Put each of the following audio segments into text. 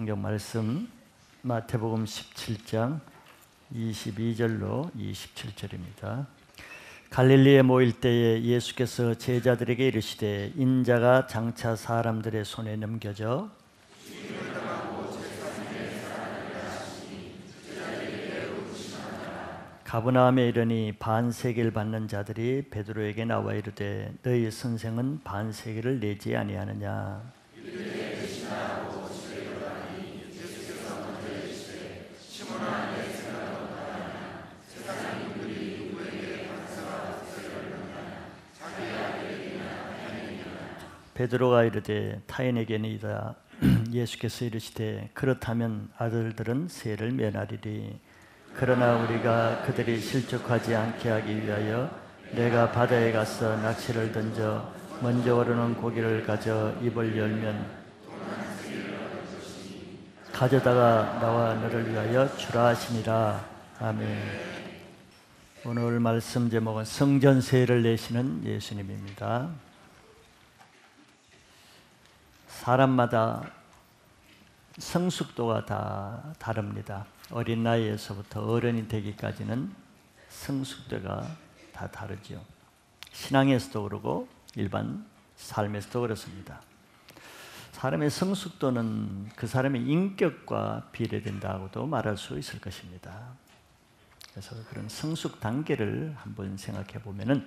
성경 말씀 마태복음 17장 22절로 27절입니다. 갈릴리에 모일 때에 예수께서 제자들에게 이르시되 인자가 장차 사람들의 손에 넘겨져 가버나움에 이르니 반세계를 받는 자들이 베드로에게 나와 이르되 너희 선생은 반세계를 내지 아니하느냐. 베드로가 이르되 타인에게니이다. 예수께서 이르시되 그렇다면 아들들은 세를 면하리리. 그러나 우리가 그들이 실족하지 않게 하기 위하여 내가 바다에 가서 낚시를 던져 먼저 오르는 고기를 가져 입을 열면 가져다가 나와 너를 위하여 주라 하시니라. 아멘. 오늘 말씀 제목은 성전세를 내시는 예수님입니다. 사람마다 성숙도가 다 다릅니다. 어린 나이에서부터 어른이 되기까지는 성숙도가 다 다르죠. 신앙에서도 그러고 일반 삶에서도 그렇습니다. 사람의 성숙도는 그 사람의 인격과 비례된다고도 말할 수 있을 것입니다. 그래서 그런 성숙 단계를 한번 생각해 보면은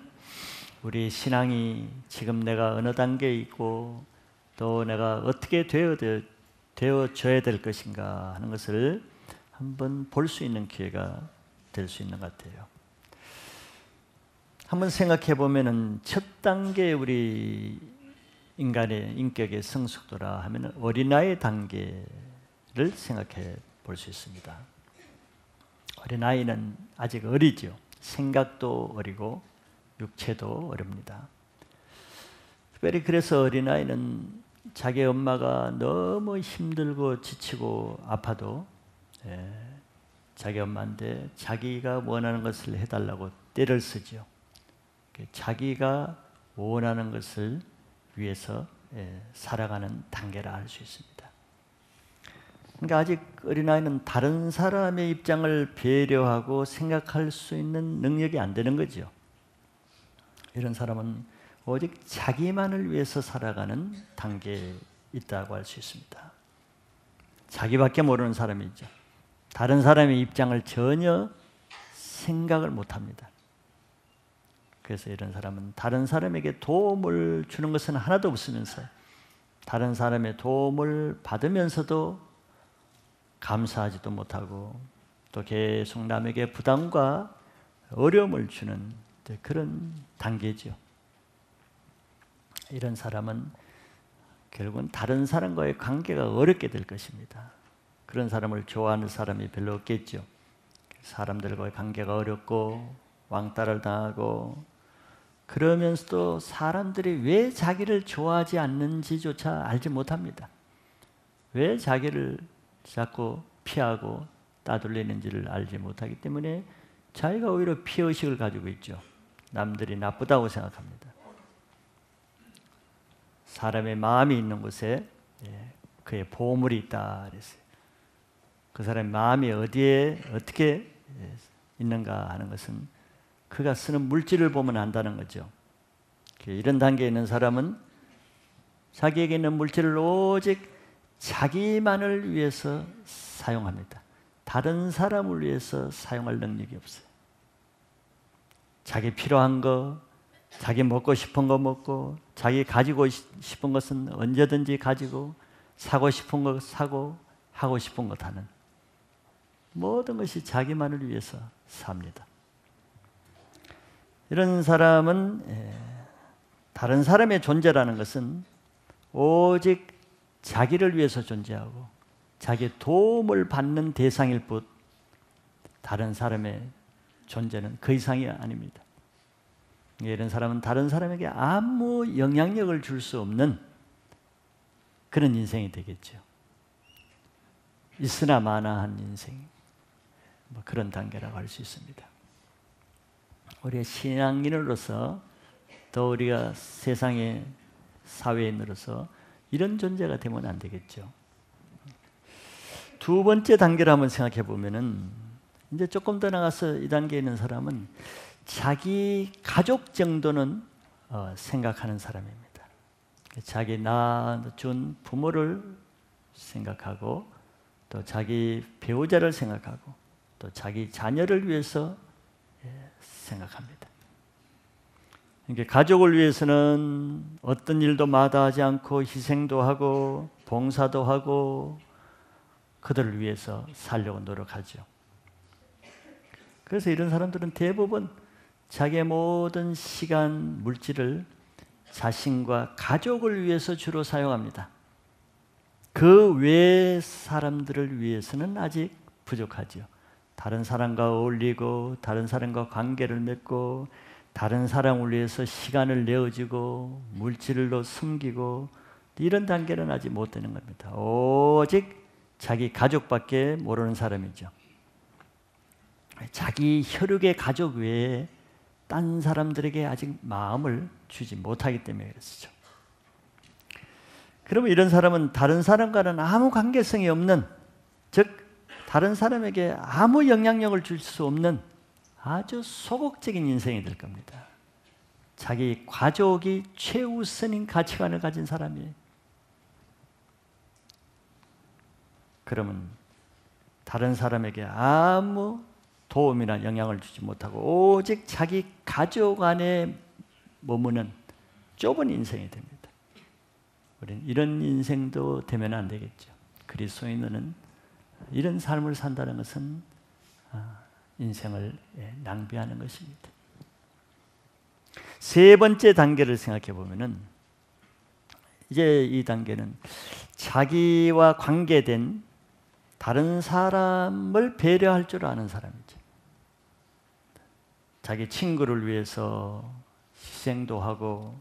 우리 신앙이 지금 내가 어느 단계에 있고 또 내가 어떻게 되어져야 될 것인가 하는 것을 한번 볼 수 있는 기회가 될 수 있는 것 같아요. 한번 생각해 보면은 첫 단계 우리 인간의 인격의 성숙도라 하면 어린아이 단계를 생각해 볼 수 있습니다. 어린아이는 아직 어리죠. 생각도 어리고 육체도 어립니다. 특별히 그래서 어린아이는 자기 엄마가 너무 힘들고 지치고 아파도 자기 엄마한테 자기가 원하는 것을 해달라고 떼를 쓰죠. 자기가 원하는 것을 위해서 살아가는 단계라 할 수 있습니다. 그러니까 아직 어린아이는 다른 사람의 입장을 배려하고 생각할 수 있는 능력이 안 되는 거죠. 이런 사람은 오직 자기만을 위해서 살아가는 단계에 있다고 할 수 있습니다. 자기밖에 모르는 사람이죠. 다른 사람의 입장을 전혀 생각을 못합니다. 그래서 이런 사람은 다른 사람에게 도움을 주는 것은 하나도 없으면서 다른 사람의 도움을 받으면서도 감사하지도 못하고 또 계속 남에게 부담과 어려움을 주는 그런 단계죠. 이런 사람은 결국은 다른 사람과의 관계가 어렵게 될 것입니다. 그런 사람을 좋아하는 사람이 별로 없겠죠. 사람들과의 관계가 어렵고 왕따를 당하고 그러면서도 사람들이 왜 자기를 좋아하지 않는지조차 알지 못합니다. 왜 자기를 자꾸 피하고 따돌리는지를 알지 못하기 때문에 자기가 오히려 피해의식을 가지고 있죠. 남들이 나쁘다고 생각합니다. 사람의 마음이 있는 곳에 그의 보물이 있다 그랬어요. 그 사람의 마음이 어디에 어떻게 있는가 하는 것은 그가 쓰는 물질을 보면 안다는 거죠. 이런 단계에 있는 사람은 자기에게 있는 물질을 오직 자기만을 위해서 사용합니다. 다른 사람을 위해서 사용할 능력이 없어요. 자기 필요한 거, 자기 먹고 싶은 거 먹고 자기 가지고 싶은 것은 언제든지 가지고 사고 싶은 거 사고 하고 싶은 것 하는 모든 것이 자기만을 위해서 삽니다. 이런 사람은 다른 사람의 존재라는 것은 오직 자기를 위해서 존재하고 자기의 도움을 받는 대상일 뿐 다른 사람의 존재는 그 이상이 아닙니다. 이런 사람은 다른 사람에게 아무 영향력을 줄 수 없는 그런 인생이 되겠죠. 있으나 마나한 인생, 그런 단계라고 할 수 있습니다. 우리가 신앙인으로서 또 우리가 세상의 사회인으로서 이런 존재가 되면 안 되겠죠. 두 번째 단계를 한번 생각해 보면은 이제 조금 더 나가서 이 단계에 있는 사람은 자기 가족 정도는 생각하는 사람입니다. 자기 낳아준 부모를 생각하고 또 자기 배우자를 생각하고 또 자기 자녀를 위해서 생각합니다. 그러니까 가족을 위해서는 어떤 일도 마다하지 않고 희생도 하고 봉사도 하고 그들을 위해서 살려고 노력하죠. 그래서 이런 사람들은 대부분 자기의 모든 시간, 물질을 자신과 가족을 위해서 주로 사용합니다. 그 외의 사람들을 위해서는 아직 부족하죠. 다른 사람과 어울리고 다른 사람과 관계를 맺고 다른 사람을 위해서 시간을 내어주고 물질로 숨기고 이런 단계는 아직 못 되는 겁니다. 오직 자기 가족밖에 모르는 사람이죠. 자기 혈육의 가족 외에 딴 사람들에게 아직 마음을 주지 못하기 때문에 그렇죠. 그러면 이런 사람은 다른 사람과는 아무 관계성이 없는, 즉 다른 사람에게 아무 영향력을 줄 수 없는 아주 소극적인 인생이 될 겁니다. 자기 가족이 최우선인 가치관을 가진 사람이에요. 그러면 다른 사람에게 아무 도움이나 영향을 주지 못하고 오직 자기 가족 안에 머무는 좁은 인생이 됩니다. 우리는 이런 인생도 되면 안 되겠죠. 그리스도인은 이런 삶을 산다는 것은 인생을 낭비하는 것입니다. 세 번째 단계를 생각해 보면은 이제 이 단계는 자기와 관계된 다른 사람을 배려할 줄 아는 사람이죠. 자기 친구를 위해서 희생도 하고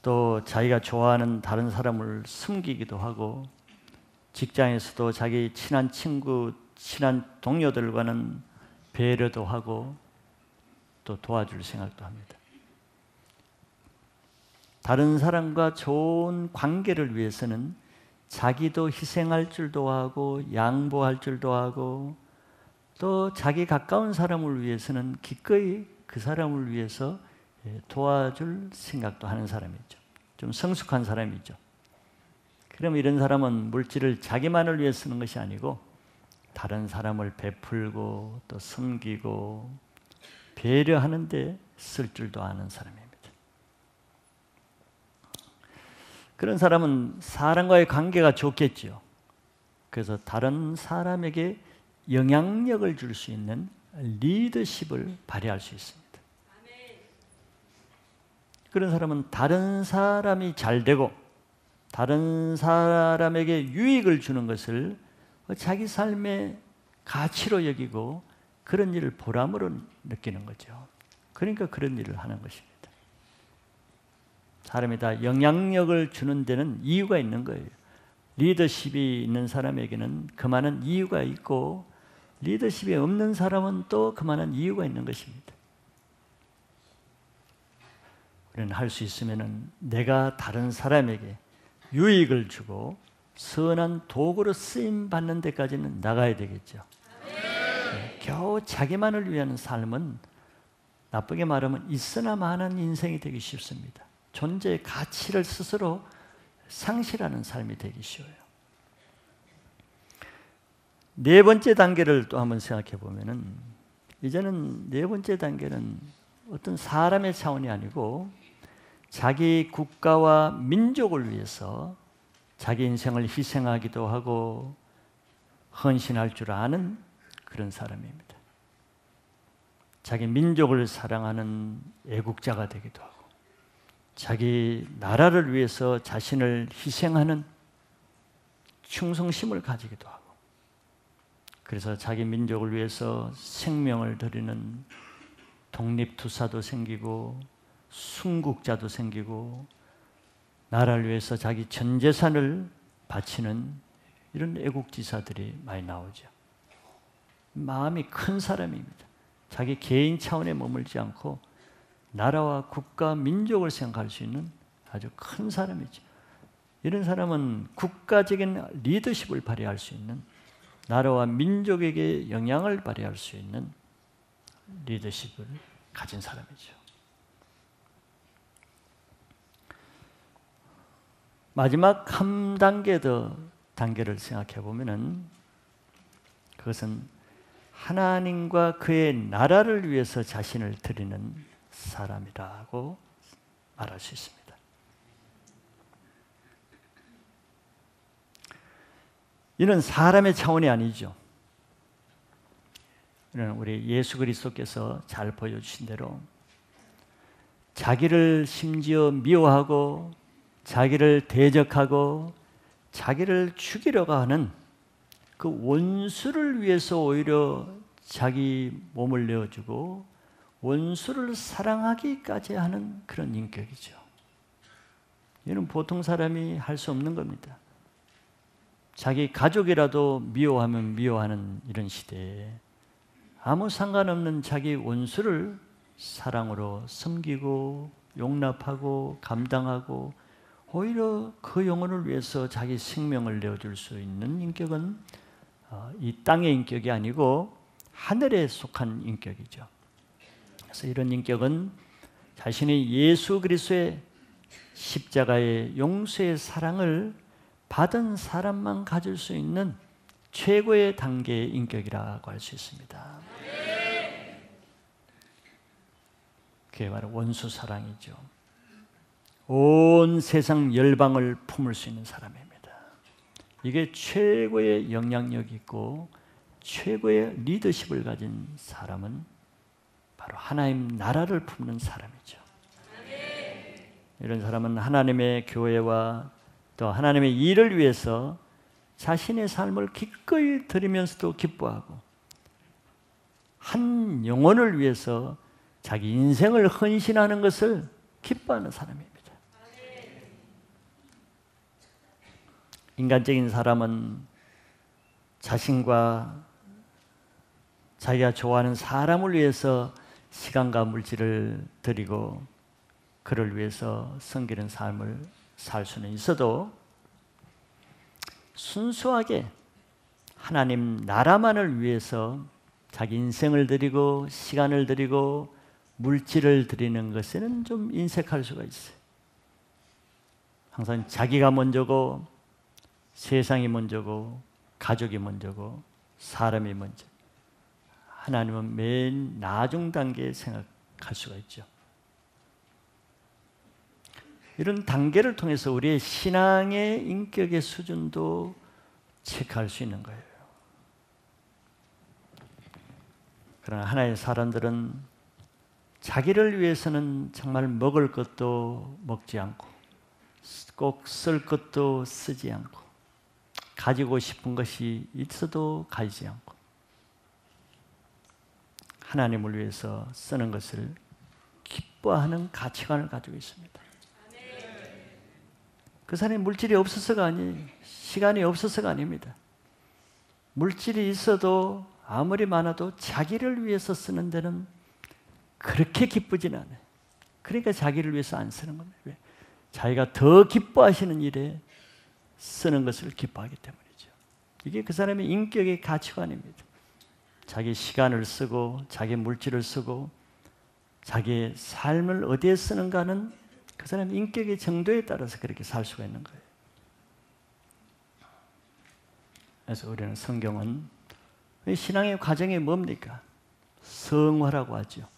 또 자기가 좋아하는 다른 사람을 숨기기도 하고 직장에서도 자기 친한 친구, 친한 동료들과는 배려도 하고 또 도와줄 생각도 합니다. 다른 사람과 좋은 관계를 위해서는 자기도 희생할 줄도 하고 양보할 줄도 하고 또 자기 가까운 사람을 위해서는 기꺼이 그 사람을 위해서 도와줄 생각도 하는 사람이죠. 좀 성숙한 사람이죠. 그럼 이런 사람은 물질을 자기만을 위해 쓰는 것이 아니고 다른 사람을 베풀고 또 섬기고 배려하는 데 쓸 줄도 아는 사람입니다. 그런 사람은 사람과의 관계가 좋겠죠. 그래서 다른 사람에게 영향력을 줄 수 있는 리더십을 발휘할 수 있습니다. 그런 사람은 다른 사람이 잘 되고 다른 사람에게 유익을 주는 것을 자기 삶의 가치로 여기고 그런 일을 보람으로 느끼는 거죠. 그러니까 그런 일을 하는 것입니다. 사람이 다 영향력을 주는 데는 이유가 있는 거예요. 리더십이 있는 사람에게는 그만한 이유가 있고 리더십이 없는 사람은 또 그만한 이유가 있는 것입니다. 우리는 할 수 있으면 내가 다른 사람에게 유익을 주고 선한 도구로 쓰임 받는 데까지는 나가야 되겠죠. 겨우 자기만을 위한 삶은 나쁘게 말하면 있으나 마나한 인생이 되기 쉽습니다. 존재의 가치를 스스로 상실하는 삶이 되기 쉬워요. 네 번째 단계를 또 한번 생각해 보면은 이제는 네 번째 단계는 어떤 사람의 차원이 아니고 자기 국가와 민족을 위해서 자기 인생을 희생하기도 하고 헌신할 줄 아는 그런 사람입니다. 자기 민족을 사랑하는 애국자가 되기도 하고 자기 나라를 위해서 자신을 희생하는 충성심을 가지기도 하고 그래서 자기 민족을 위해서 생명을 드리는 독립투사도 생기고 순국자도 생기고 나라를 위해서 자기 전 재산을 바치는 이런 애국지사들이 많이 나오죠. 마음이 큰 사람입니다. 자기 개인 차원에 머물지 않고 나라와 국가, 민족을 생각할 수 있는 아주 큰 사람이죠. 이런 사람은 국가적인 리더십을 발휘할 수 있는 나라와 민족에게 영향을 발휘할 수 있는 리더십을 가진 사람이죠. 마지막 한 단계 더 단계를 생각해 보면은 그것은 하나님과 그의 나라를 위해서 자신을 드리는 사람이라고 말할 수 있습니다. 이는 사람의 차원이 아니죠. 이는 우리 예수 그리스도께서 잘 보여주신 대로 자기를 심지어 미워하고 자기를 대적하고 자기를 죽이려고 하는 그 원수를 위해서 오히려 자기 몸을 내어주고 원수를 사랑하기까지 하는 그런 인격이죠. 이는 보통 사람이 할 수 없는 겁니다. 자기 가족이라도 미워하면 미워하는 이런 시대에 아무 상관없는 자기 원수를 사랑으로 섬기고 용납하고 감당하고 오히려 그 영혼을 위해서 자기 생명을 내어줄 수 있는 인격은 이 땅의 인격이 아니고 하늘에 속한 인격이죠. 그래서 이런 인격은 자신이 예수 그리스도의 십자가의 용서의 사랑을 받은 사람만 가질 수 있는 최고의 단계의 인격이라고 할 수 있습니다. 그게 바로 원수 사랑이죠. 온 세상 열방을 품을 수 있는 사람입니다. 이게 최고의 영향력이 있고 최고의 리더십을 가진 사람은 바로 하나님 나라를 품는 사람이죠. 이런 사람은 하나님의 교회와 또 하나님의 일을 위해서 자신의 삶을 기꺼이 드리면서도 기뻐하고 한 영혼을 위해서 자기 인생을 헌신하는 것을 기뻐하는 사람입니다. 인간적인 사람은 자신과 자기가 좋아하는 사람을 위해서 시간과 물질을 드리고 그를 위해서 섬기는 삶을 살 수는 있어도 순수하게 하나님 나라만을 위해서 자기 인생을 드리고 시간을 드리고 물질을 드리는 것에는 좀 인색할 수가 있어요. 항상 자기가 먼저고 세상이 먼저고 가족이 먼저고 사람이 먼저. 하나님은 맨 나중 단계에 생각할 수가 있죠. 이런 단계를 통해서 우리의 신앙의 인격의 수준도 체크할 수 있는 거예요. 그러나 하나의 사람들은 자기를 위해서는 정말 먹을 것도 먹지 않고 꼭 쓸 것도 쓰지 않고 가지고 싶은 것이 있어도 가지지 않고 하나님을 위해서 쓰는 것을 기뻐하는 가치관을 가지고 있습니다. 그 사람이 물질이 없어서가 아니에요. 시간이 없어서가 아닙니다. 물질이 있어도 아무리 많아도 자기를 위해서 쓰는 데는 그렇게 기쁘진 않아요. 그러니까 자기를 위해서 안 쓰는 겁니다. 왜? 자기가 더 기뻐하시는 일에 쓰는 것을 기뻐하기 때문이죠. 이게 그 사람의 인격의 가치관입니다. 자기 시간을 쓰고 자기 물질을 쓰고 자기의 삶을 어디에 쓰는가는 그 사람의 인격의 정도에 따라서 그렇게 살 수가 있는 거예요. 그래서 우리는 성경은 신앙의 과정이 뭡니까? 성화라고 하죠.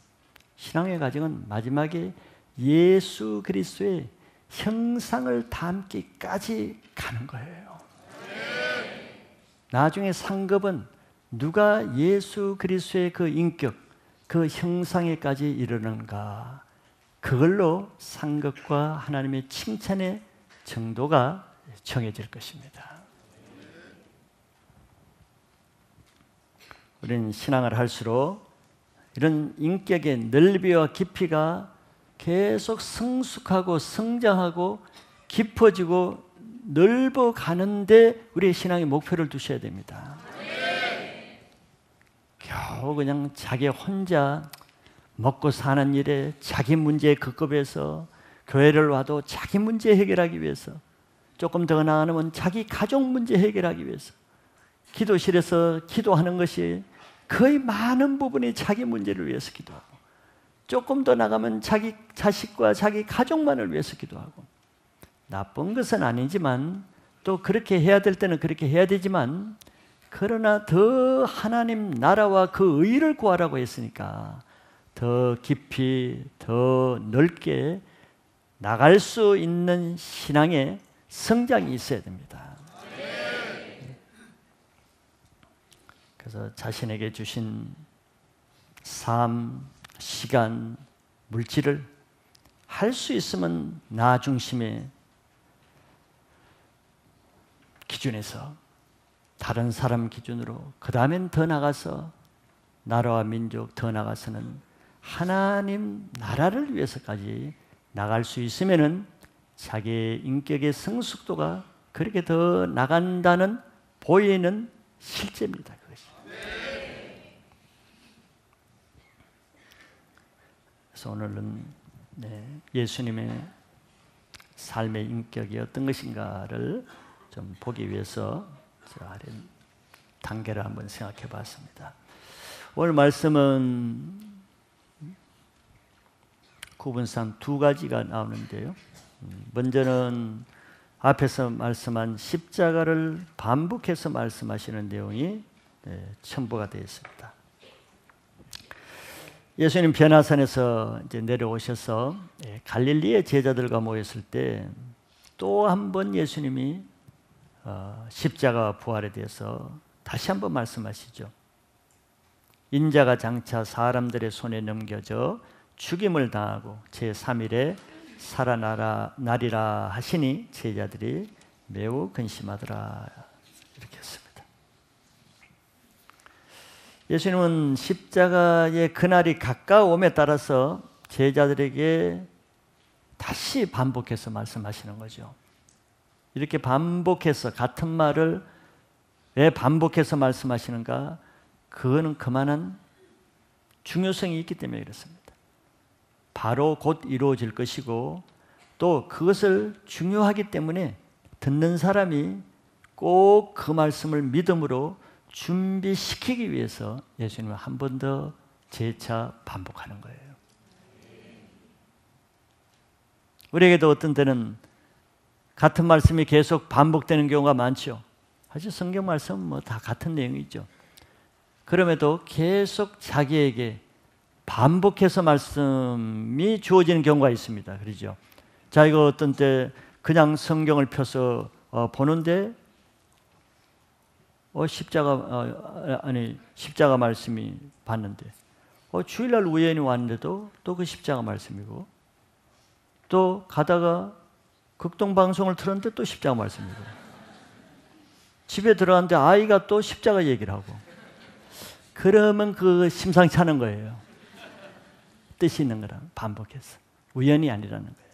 신앙의 과정은 마지막에 예수 그리스도의 형상을 담기까지 가는 거예요. 나중에 상급은 누가 예수 그리스도의 그 인격, 그 형상에까지 이르는가, 그걸로 상급과 하나님의 칭찬의 정도가 정해질 것입니다. 우리는 신앙을 할수록 이런 인격의 넓이와 깊이가 계속 성숙하고 성장하고 깊어지고 넓어가는데 우리의 신앙의 목표를 두셔야 됩니다. 겨우 그냥 자기 혼자 먹고 사는 일에 자기 문제에 급급해서 교회를 와도 자기 문제 해결하기 위해서 조금 더 나아가면 자기 가족 문제 해결하기 위해서 기도실에서 기도하는 것이 거의 많은 부분이 자기 문제를 위해서 기도하고, 조금 더 나가면 자기 자식과 자기 가족만을 위해서 기도하고, 나쁜 것은 아니지만 또 그렇게 해야 될 때는 그렇게 해야 되지만, 그러나 더 하나님 나라와 그 의를 구하라고 했으니까 더 깊이 더 넓게 나갈 수 있는 신앙의 성장이 있어야 됩니다. 그래서 자신에게 주신 삶, 시간, 물질을 할 수 있으면 나 중심의 기준에서, 다른 사람 기준으로, 그 다음엔 더 나가서 나라와 민족, 더 나가서는 하나님 나라를 위해서까지 나갈 수 있으면은 자기의 인격의 성숙도가 그렇게 더 나간다는 보이는 실제입니다. 그것이. 그래서 오늘은 예수님의 삶의 인격이 어떤 것인가를 좀 보기 위해서 단계를 한번 생각해 봤습니다. 오늘 말씀은 구분상 두 가지가 나오는데요. 먼저는 앞에서 말씀한 십자가를 반복해서 말씀하시는 내용이 첨부가 되어 있습니다. 예수님 변화산에서 이제 내려오셔서 갈릴리의 제자들과 모였을 때 또 한 번 예수님이 십자가 부활에 대해서 다시 한번 말씀하시죠. 인자가 장차 사람들의 손에 넘겨져 죽임을 당하고 제3일에 살아나리라 하시니 제자들이 매우 근심하더라, 이렇게 했습니다. 예수님은 십자가의 그날이 가까움에 따라서 제자들에게 다시 반복해서 말씀하시는 거죠. 이렇게 반복해서 같은 말을 왜 반복해서 말씀하시는가? 그거는 그만한 중요성이 있기 때문에 그렇습니다. 바로 곧 이루어질 것이고, 또 그것을 중요하기 때문에 듣는 사람이 꼭 그 말씀을 믿음으로 준비시키기 위해서 예수님은 한 번 더 재차 반복하는 거예요. 우리에게도 어떤 때는 같은 말씀이 계속 반복되는 경우가 많죠. 사실 성경 말씀은 뭐 다 같은 내용이죠. 그럼에도 계속 자기에게 반복해서 말씀이 주어지는 경우가 있습니다. 그렇죠? 자, 이거 어떤 때 그냥 성경을 펴서 보는데 십자가 말씀이 봤는데 주일날 우연히 왔는데도 또 그 십자가 말씀이고, 또 가다가 극동방송을 틀었는데 또 십자가 말씀이고, 집에 들어갔는데 아이가 또 십자가 얘기를 하고, 그러면 그 심상치 않은 거예요. 뜻이 있는 거랑 반복해서, 우연이 아니라는 거예요.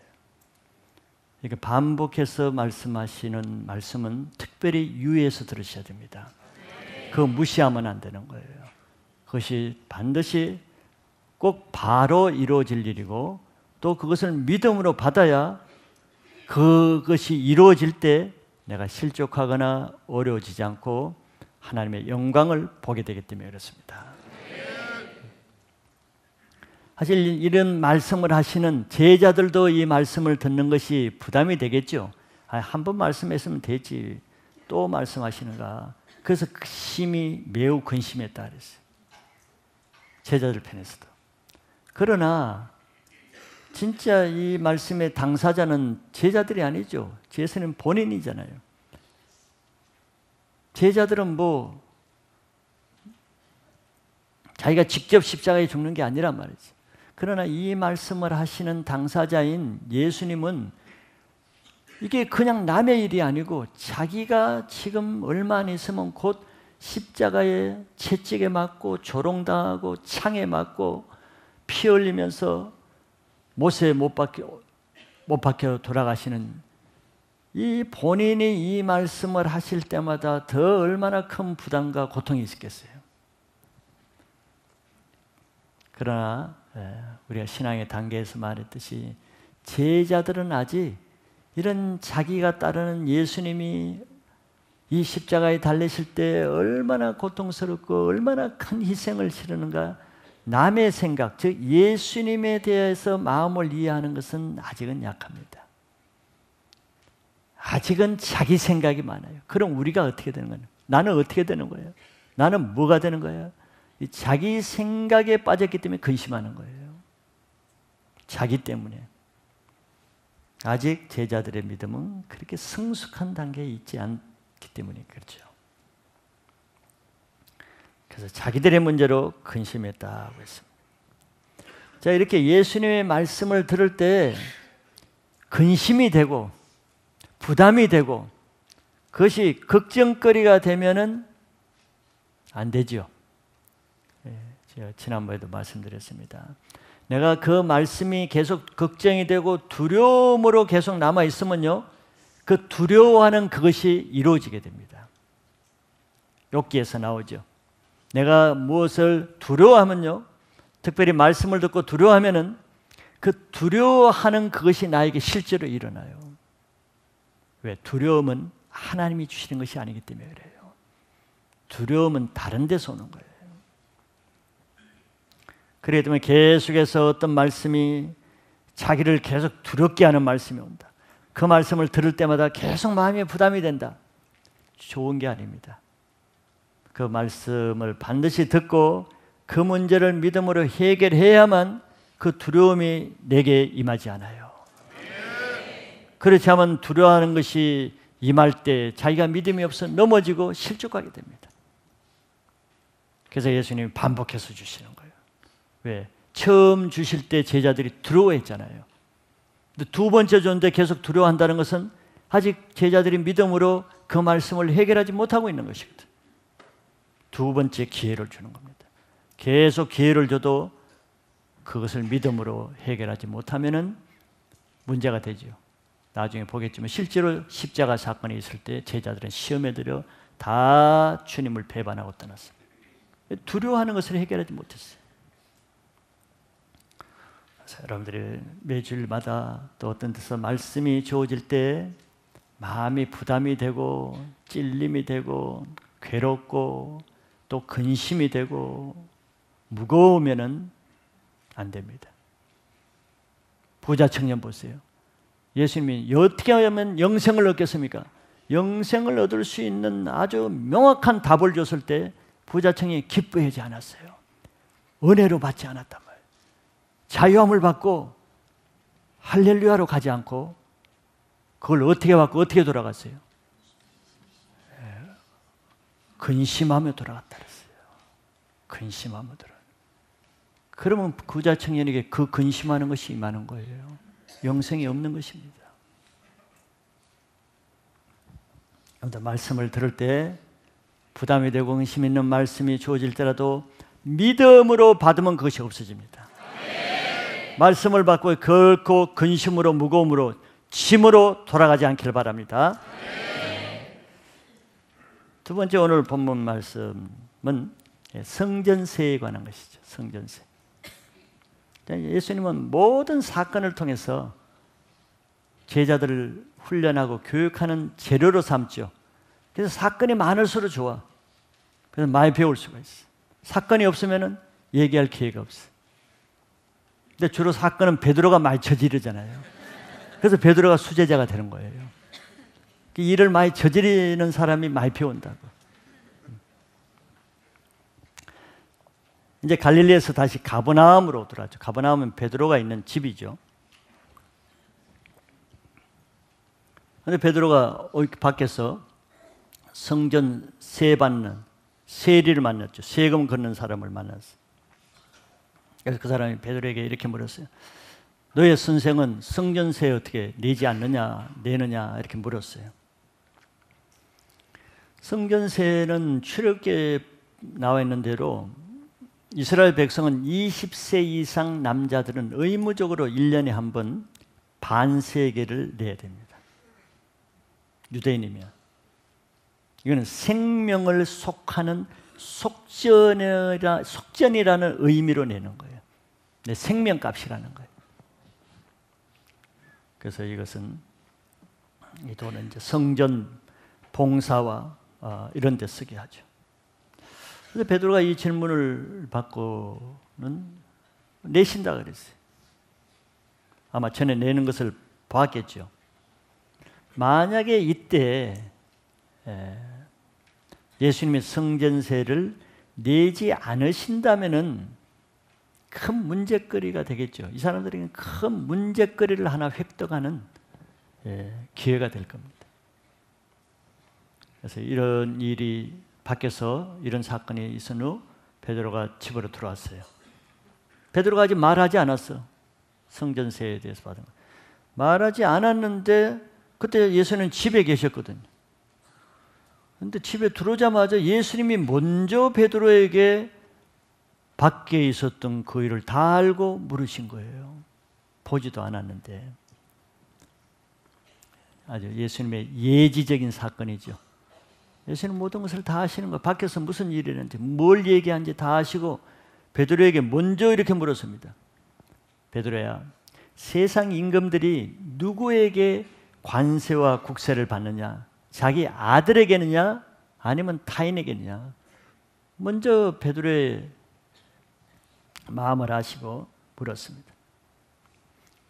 이렇게 반복해서 말씀하시는 말씀은 특별히 유의해서 들으셔야 됩니다. 그거 무시하면 안 되는 거예요. 그것이 반드시 꼭 바로 이루어질 일이고, 또 그것을 믿음으로 받아야 그것이 이루어질 때 내가 실족하거나 어려워지지 않고 하나님의 영광을 보게 되기 때문에 그렇습니다. 사실 이런 말씀을 하시는 제자들도 이 말씀을 듣는 것이 부담이 되겠죠. 한 번 말씀했으면 되지, 또 말씀하시는가. 그래서 심히 매우 근심했다 그랬어요. 제자들 편에서도. 그러나 진짜 이 말씀의 당사자는 제자들이 아니죠. 예수님 본인이잖아요. 제자들은 뭐 자기가 직접 십자가에 죽는 게 아니란 말이지. 그러나 이 말씀을 하시는 당사자인 예수님은 이게 그냥 남의 일이 아니고 자기가 지금 얼마 안 있으면 곧 십자가에 채찍에 맞고 조롱당하고 창에 맞고 피 흘리면서 못에 못 박혀 돌아가시는, 이 본인이 이 말씀을 하실 때마다 더 얼마나 큰 부담과 고통이 있었겠어요. 그러나 우리가 신앙의 단계에서 말했듯이 제자들은 아직 이런 자기가 따르는 예수님이 이 십자가에 달리실 때 얼마나 고통스럽고 얼마나 큰 희생을 치르는가. 남의 생각, 즉 예수님에 대해서 마음을 이해하는 것은 아직은 약합니다. 아직은 자기 생각이 많아요. 그럼 우리가 어떻게 되는 거예요? 나는 어떻게 되는 거예요? 나는 뭐가 되는 거예요? 자기 생각에 빠졌기 때문에 근심하는 거예요. 자기 때문에. 아직 제자들의 믿음은 그렇게 성숙한 단계에 있지 않기 때문에 그렇죠. 그래서 자기들의 문제로 근심했다고 했습니다. 자, 이렇게 예수님의 말씀을 들을 때 근심이 되고 부담이 되고 그것이 걱정거리가 되면은 안 되죠. 제가 지난번에도 말씀드렸습니다. 내가 그 말씀이 계속 걱정이 되고 두려움으로 계속 남아 있으면요, 그 두려워하는 그것이 이루어지게 됩니다. 욥기에서 나오죠. 내가 무엇을 두려워하면요, 특별히 말씀을 듣고 두려워하면은 그 두려워하는 그것이 나에게 실제로 일어나요. 왜? 두려움은 하나님이 주시는 것이 아니기 때문에 그래요. 두려움은 다른 데서 오는 거예요. 그렇기 때문에 계속해서 어떤 말씀이 자기를 계속 두렵게 하는 말씀이 온다. 그 말씀을 들을 때마다 계속 마음에 부담이 된다. 좋은 게 아닙니다. 그 말씀을 반드시 듣고 그 문제를 믿음으로 해결해야만 그 두려움이 내게 임하지 않아요. 그렇지 않으면 두려워하는 것이 임할 때 자기가 믿음이 없어 넘어지고 실족하게 됩니다. 그래서 예수님이 반복해서 주시는 거예요. 왜? 처음 주실 때 제자들이 두려워했잖아요. 근데 두 번째 줬는데 계속 두려워한다는 것은 아직 제자들이 믿음으로 그 말씀을 해결하지 못하고 있는 것이거든. 두 번째 기회를 주는 겁니다. 계속 기회를 줘도 그것을 믿음으로 해결하지 못하면은 문제가 되죠. 나중에 보겠지만 실제로 십자가 사건이 있을 때 제자들은 시험에 들여 다 주님을 배반하고 떠났습니다. 두려워하는 것을 해결하지 못했어요. 그래서 여러분들이 매주일마다 또 어떤 데서 말씀이 주어질 때 마음이 부담이 되고 찔림이 되고 괴롭고 또 근심이 되고 무거우면은 안 됩니다. 부자 청년 보세요. 예수님이 어떻게 하면 영생을 얻겠습니까? 영생을 얻을 수 있는 아주 명확한 답을 줬을 때 부자 청년이 기뻐하지 않았어요. 은혜로 받지 않았단 말이에요. 자유함을 받고 할렐루야로 가지 않고 그걸 어떻게 받고 어떻게 돌아갔어요? 근심하며 돌아갔다 그랬어요. 근심하며 돌아갔어요. 그러면 부자 청년에게 그 근심하는 것이 임하는 거예요. 영생이 없는 것입니다. 아무튼 말씀을 들을 때 부담이 되고 근심 있는 말씀이 주어질 때라도 믿음으로 받으면 그것이 없어집니다. 말씀을 받고 결코 근심으로 무거움으로 짐으로 돌아가지 않기를 바랍니다. 두 번째 오늘 본문 말씀은 성전세에 관한 것이죠. 성전세. 예수님은 모든 사건을 통해서 제자들을 훈련하고 교육하는 재료로 삼죠. 그래서 사건이 많을수록 좋아. 그래서 많이 배울 수가 있어. 사건이 없으면 얘기할 기회가 없어. 근데 주로 사건은 베드로가 많이 저지르잖아요. 그래서 베드로가 수제자가 되는 거예요. 일을 많이 저지르는 사람이 많이 배운다고. 이제 갈릴리에서 다시 가버나움으로 들어왔죠. 가버나움은 베드로가 있는 집이죠. 그런데 베드로가 밖에서 성전 세 받는 세리를 만났죠. 세금 걷는 사람을 만났어요. 그래서 그 사람이 베드로에게 이렇게 물었어요. 너의 선생은 성전세 어떻게 내지 않느냐, 내느냐 이렇게 물었어요. 성전세는 출애굽기에 나와 있는 대로 이스라엘 백성은 20세 이상 남자들은 의무적으로 1년에 한 번 반세계를 내야 됩니다. 유대인이면. 이거는 생명을 속하는 속전이라는 의미로 내는 거예요. 생명값이라는 거예요. 그래서 이것은 이 돈은 이제 성전 봉사와 이런 데 쓰게 하죠. 그래서 베드로가 이 질문을 받고는 내신다 그랬어요. 아마 전에 내는 것을 봤겠죠. 만약에 이때 예수님의 성전세를 내지 않으신다면은 큰 문제거리가 되겠죠. 이 사람들에게는 큰 문제거리를 하나 획득하는 기회가 될 겁니다. 그래서 이런 일이 밖에서 이런 사건이 있은 후 베드로가 집으로 들어왔어요. 베드로가 아직 말하지 않았어. 성전세에 대해서 받은 거. 말하지 않았는데 그때 예수는 집에 계셨거든요. 그런데 집에 들어오자마자 예수님이 먼저 베드로에게 밖에 있었던 그 일을 다 알고 물으신 거예요. 보지도 않았는데. 아주 예수님의 예지적인 사건이죠. 예수님 모든 것을 다 아시는 거예요. 밖에서 무슨 일이 있는지, 뭘 얘기하는지 다 아시고 베드로에게 먼저 이렇게 물었습니다. 베드로야, 세상 임금들이 누구에게 관세와 국세를 받느냐? 자기 아들에게느냐? 아니면 타인에게느냐? 먼저 베드로의 마음을 아시고 물었습니다.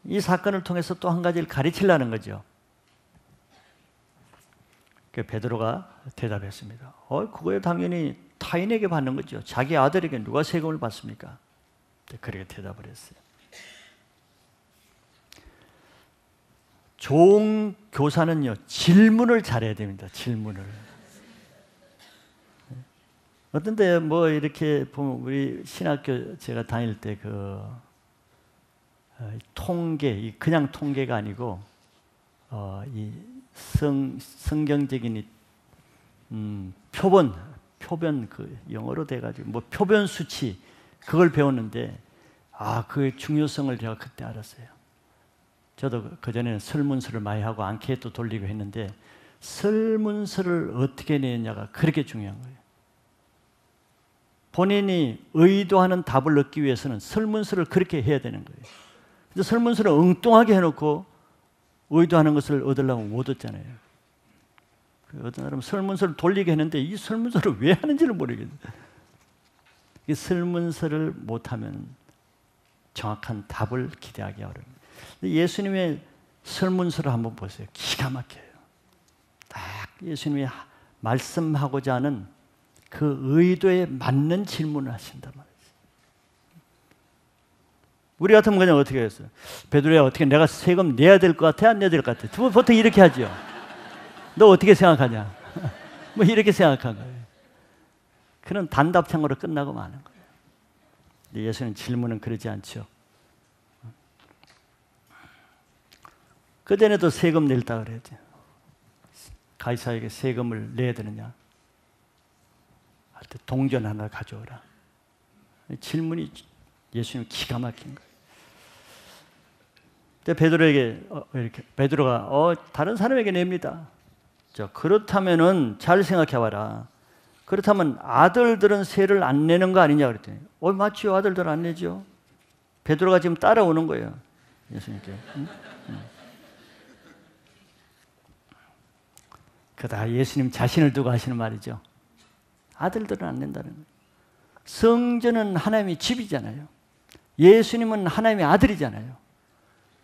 이 사건을 통해서 또 한 가지를 가르치려는 거죠. 베드로가 대답했습니다. 그거야 당연히 타인에게 받는 거죠. 자기 아들에게 누가 세금을 받습니까? 그렇게 대답을 했어요. 좋은 교사는요, 질문을 잘해야 됩니다. 질문을. 어떤 때 뭐 이렇게 보면 우리 신학교 제가 다닐 때 통계, 그냥 통계가 아니고 이 성경적인 표변 영어로 돼가지고 뭐 표변 수치 그걸 배웠는데 그 중요성을 제가 그때 알았어요. 저도 그전에는 설문서를 많이 하고 앙케이트 돌리고 했는데 설문서를 어떻게 내느냐가 그렇게 중요한 거예요. 본인이 의도하는 답을 얻기 위해서는 설문서를 그렇게 해야 되는 거예요. 근데 설문서를 엉뚱하게 해놓고 의도하는 것을 얻으려면 못 얻잖아요. 어떤 사람은 설문서를 돌리게 했는데 이 설문서를 왜 하는지를 모르겠어요. 이 설문서를 못하면 정확한 답을 기대하기 어렵습니다. 예수님의 설문서를 한번 보세요. 기가 막혀요. 딱 예수님이 말씀하고자 하는 그 의도에 맞는 질문을 하신단 말이에요. 우리 같으면 그냥 어떻게 했어요? 베드로야, 어떻게 내가 세금 내야 될 것 같아? 안 내야 될 것 같아? 보통 이렇게 하죠. 너 어떻게 생각하냐? 뭐 이렇게 생각한 거예요. 그런 단답형으로 끝나고 마는 거예요. 근데 예수님 질문은 그러지 않죠. 그전에도 세금 낼다 그랬죠. 가이사에게 세금을 내야 되느냐? 할 때 동전 하나 가져오라. 질문이 예수님 기가 막힌 거예요. 베드로에게 이렇게 베드로가 다른 사람에게 냅니다. 그렇다면은 잘 생각해봐라. 그렇다면 아들들은 세를 안 내는 거 아니냐 그랬더니 맞죠. 아들들 안 내죠. 베드로가 지금 따라오는 거예요. 예수님께. 그다 예수님 자신을 두고 하시는 말이죠. 아들들은 안 낸다는 거예요. 성전은 하나님의 집이잖아요. 예수님은 하나님의 아들이잖아요.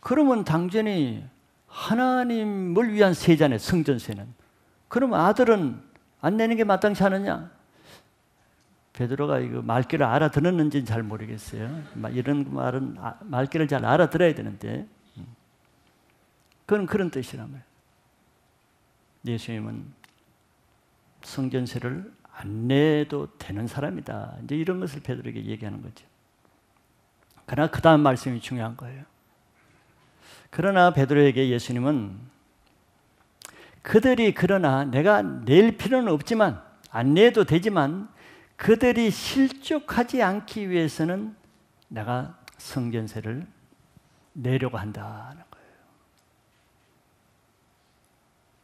그러면 당연히 하나님을 위한 세잖아요. 성전세는. 그러면 아들은 안 내는 게 마땅치 않느냐? 베드로가 이거 말귀를 알아들었는지는 잘 모르겠어요. 이런 말은 말귀를 잘 알아들어야 되는데 그건 그런 뜻이란 말이에요. 예수님은 성전세를 안 내도 되는 사람이다. 이제 이런 것을 베드로에게 얘기하는 거죠. 그러나 그 다음 말씀이 중요한 거예요. 그러나 베드로에게 예수님은 그러나 내가 낼 필요는 없지만 안 내도 되지만 그들이 실족하지 않기 위해서는 내가 성전세를 내려고 한다는 거예요.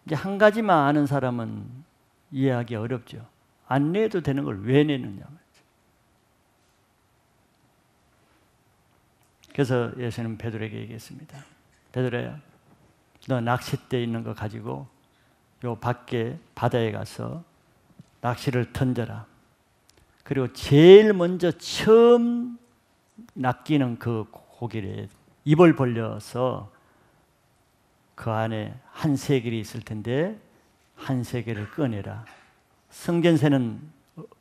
이제 한 가지만 아는 사람은 이해하기 어렵죠. 안 내도 되는 걸 왜 내느냐. 그래서 예수님은 베드로에게 얘기했습니다. 베드로야, 너 낚싯대 있는 거 가지고 요 밖에 바다에 가서 낚시를 던져라. 그리고 제일 먼저 처음 낚이는 그 고기를 입을 벌려서 그 안에 한 세겔이 있을 텐데 한 세겔을 꺼내라. 성전세는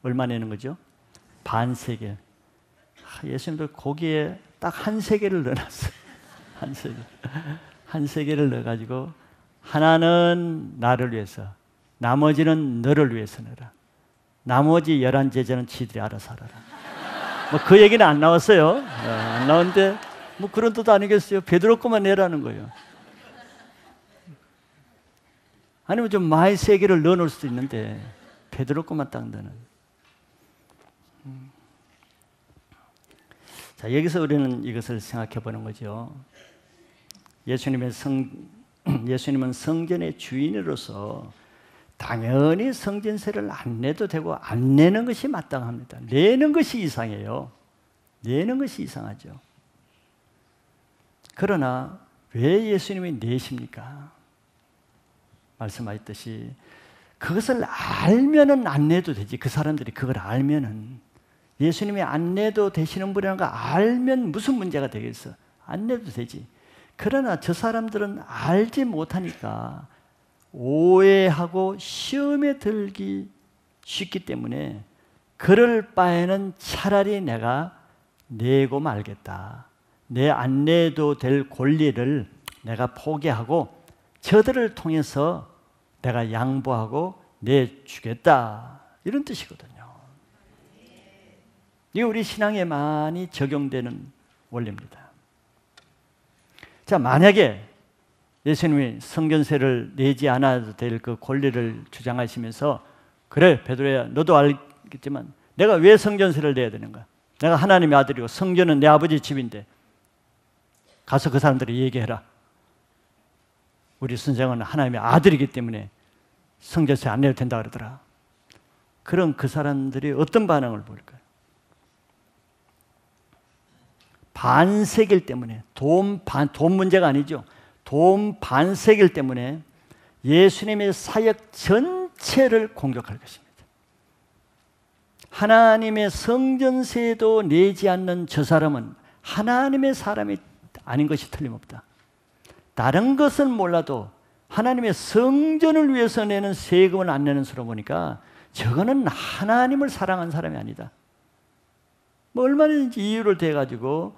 얼마 내는 거죠? 반 세겔. 예수님도 고기에 딱 한 세겔을 넣어놨어요. 한 세겔. 한 세겔을 넣어가지고 하나는 나를 위해서, 나머지는 너를 위해서 넣어라. 나머지 11제자는 지들이 알아서 하라. 뭐 그 얘기는 안 나왔어요. 안 나왔는데 뭐 그런 뜻 아니겠어요? 베드로 것만 내라는 거예요. 아니면 좀 많이 세겔을 넣어놓을 수도 있는데 베드로 것만 딱 넣는. 자, 여기서 우리는 이것을 생각해 보는 거죠. 예수님은 성전의 주인으로서 당연히 성전세를 안 내도 되고 안 내는 것이 마땅합니다. 내는 것이 이상해요. 내는 것이 이상하죠. 그러나 왜 예수님이 내십니까? 말씀하셨듯이 그것을 알면은 안 내도 되지. 그 사람들이 그걸 알면은, 예수님이 안 내도 되시는 분이라는 거 알면 무슨 문제가 되겠어? 안 내도 되지. 그러나 저 사람들은 알지 못하니까 오해하고 시험에 들기 쉽기 때문에 그럴 바에는 차라리 내가 내고 말겠다. 내 안 내도 될 권리를 내가 포기하고 저들을 통해서 내가 양보하고 내주겠다. 이런 뜻이거든요. 이게 우리 신앙에 많이 적용되는 원리입니다. 자, 만약에 예수님이 성전세를 내지 않아도 될 그 권리를 주장하시면서, 그래 베드로야, 너도 알겠지만 내가 왜 성전세를 내야 되는가? 내가 하나님의 아들이고 성전은 내 아버지 집인데 가서 그 사람들이 얘기해라. 우리 선생은 하나님의 아들이기 때문에 성전세 안 내도 된다 그러더라. 그럼 그 사람들이 어떤 반응을 보일까요? 반세겔 때문에, 돈 문제가 아니죠. 돈 반세겔 때문에 예수님의 사역 전체를 공격할 것입니다. 하나님의 성전세도 내지 않는 저 사람은 하나님의 사람이 아닌 것이 틀림없다. 다른 것은 몰라도 하나님의 성전을 위해서 내는 세금을 안 내는 수로 보니까 저거는 하나님을 사랑한 사람이 아니다. 뭐 얼마든지 이유를 대가지고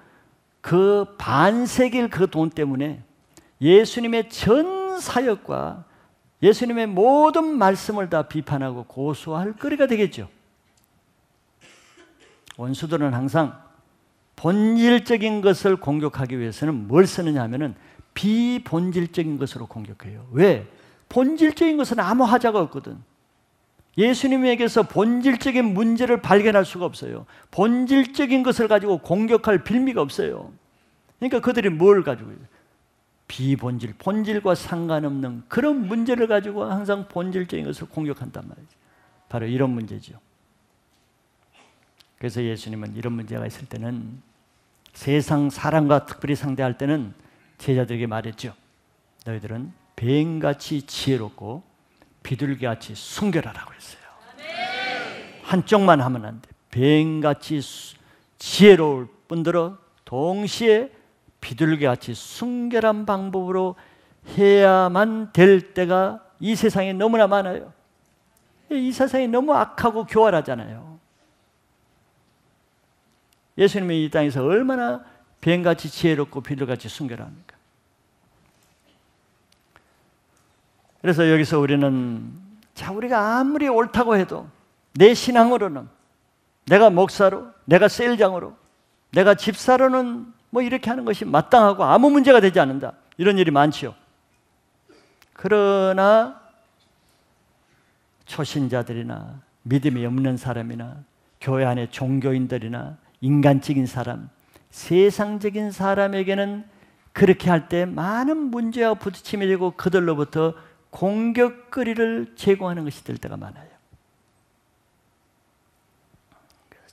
그 반세겔 그 돈 때문에 예수님의 전 사역과 예수님의 모든 말씀을 다 비판하고 고소할 거리가 되겠죠. 원수들은 항상 본질적인 것을 공격하기 위해서는 뭘 쓰느냐 하면은 비본질적인 것으로 공격해요. 왜? 본질적인 것은 아무 하자가 없거든. 예수님에게서 본질적인 문제를 발견할 수가 없어요. 본질적인 것을 가지고 공격할 빌미가 없어요. 그러니까 그들이 뭘 가지고 있어요? 비본질, 본질과 상관없는 그런 문제를 가지고 항상 본질적인 것을 공격한단 말이죠. 바로 이런 문제죠. 그래서 예수님은 이런 문제가 있을 때는, 세상 사람과 특별히 상대할 때는 제자들에게 말했죠. 너희들은 뱀같이 지혜롭고 비둘기같이 순결하라고 했어요. 한쪽만 하면 안 돼. 뱀같이 지혜로울 뿐더러 동시에 비둘기같이 순결한 방법으로 해야만 될 때가 이 세상에 너무나 많아요. 이 세상이 너무 악하고 교활하잖아요. 예수님이 이 땅에서 얼마나 뱀같이 지혜롭고 비둘기같이 순결합니까? 그래서 여기서 우리는, 자, 우리가 아무리 옳다고 해도 내 신앙으로는, 내가 목사로, 내가 셀장으로, 내가 집사로는 뭐 이렇게 하는 것이 마땅하고 아무 문제가 되지 않는다. 이런 일이 많지요. 그러나 초신자들이나 믿음이 없는 사람이나 교회 안에 종교인들이나 인간적인 사람, 세상적인 사람에게는 그렇게 할 때 많은 문제와 부딪힘이 되고 그들로부터 공격거리를 제공하는 것이 될 때가 많아요.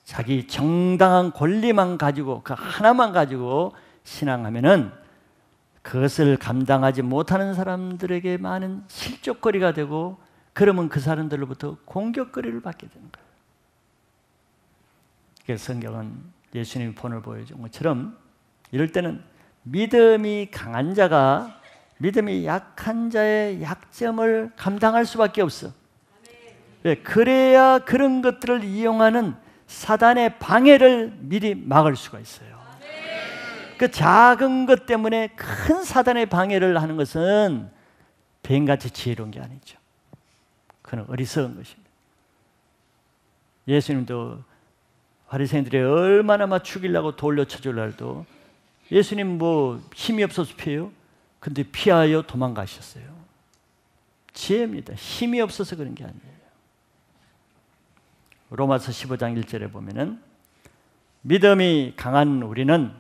자기 정당한 권리만 가지고, 그 하나만 가지고 신앙하면은 그것을 감당하지 못하는 사람들에게 많은 실족거리가 되고 그러면 그 사람들로부터 공격거리를 받게 되는 거예요. 그래서 성경은 예수님이 본을 보여준 것처럼 이럴 때는 믿음이 강한 자가 믿음이 약한 자의 약점을 감당할 수밖에 없어. 그래야 그런 것들을 이용하는 사단의 방해를 미리 막을 수가 있어요. 그 작은 것 때문에 큰 사단의 방해를 하는 것은 뱀같이 지혜로운 게 아니죠. 그건 어리석은 것입니다. 예수님도 바리새인들이 얼마나 막 죽이려고 돌려쳐 주려 해도 예수님 뭐 힘이 없어서 피해요? 근데 피하여 도망가셨어요. 지혜입니다. 힘이 없어서 그런 게 아니에요. 로마서 15장 1절에 보면은 믿음이 강한 우리는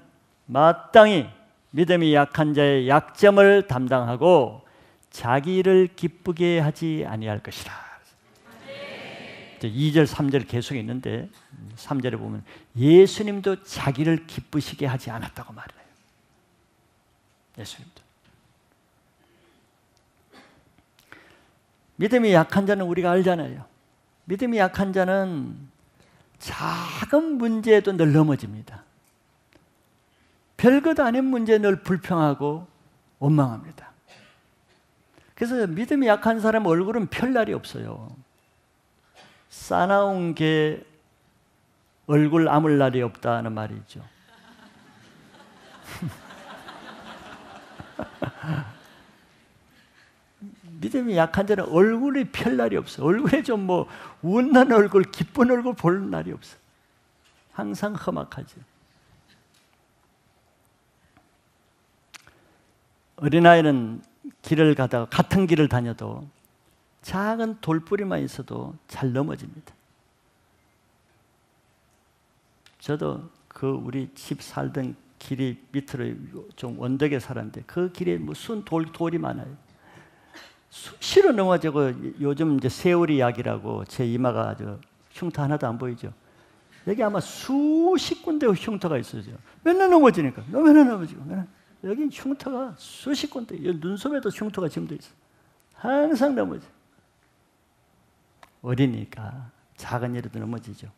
마땅히 믿음이 약한 자의 약점을 담당하고 자기 일을 기쁘게 하지 아니할 것이라. 2절, 3절 계속 있는데 3절에 보면 예수님도 자기를 기쁘시게 하지 않았다고 말해요. 예수님도. 믿음이 약한 자는 우리가 알잖아요. 믿음이 약한 자는 작은 문제에도 늘 넘어집니다. 별것 아닌 문제에 늘 불평하고 원망합니다. 그래서 믿음이 약한 사람 얼굴은 펼 날이 없어요. 싸나운 게 얼굴 아물 날이 없다는 말이 있죠. 믿음이 약한 자는 얼굴이 펼 날이 없어. 얼굴에 좀 뭐 웃는 얼굴, 기쁜 얼굴 볼 날이 없어. 항상 험악하죠. 어린아이는 길을 가다가 같은 길을 다녀도 작은 돌뿌리만 있어도 잘 넘어집니다. 저도 그 우리 집 살던 길이 밑으로 좀 언덕에 살았는데 그 길에 무슨 돌이 많아요. 수시로 넘어지고 요즘 이제 세월이 약이라고 제 이마가 저 흉터 하나도 안 보이죠. 여기 아마 수십 군데 흉터가 있어요. 맨날 넘어지니까 맨날 넘어지고 여기 흉터가 수십 군데, 눈썹에도 흉터가 지금 돼 있어. 항상 넘어져. 어리니까 작은 일에도 넘어지죠.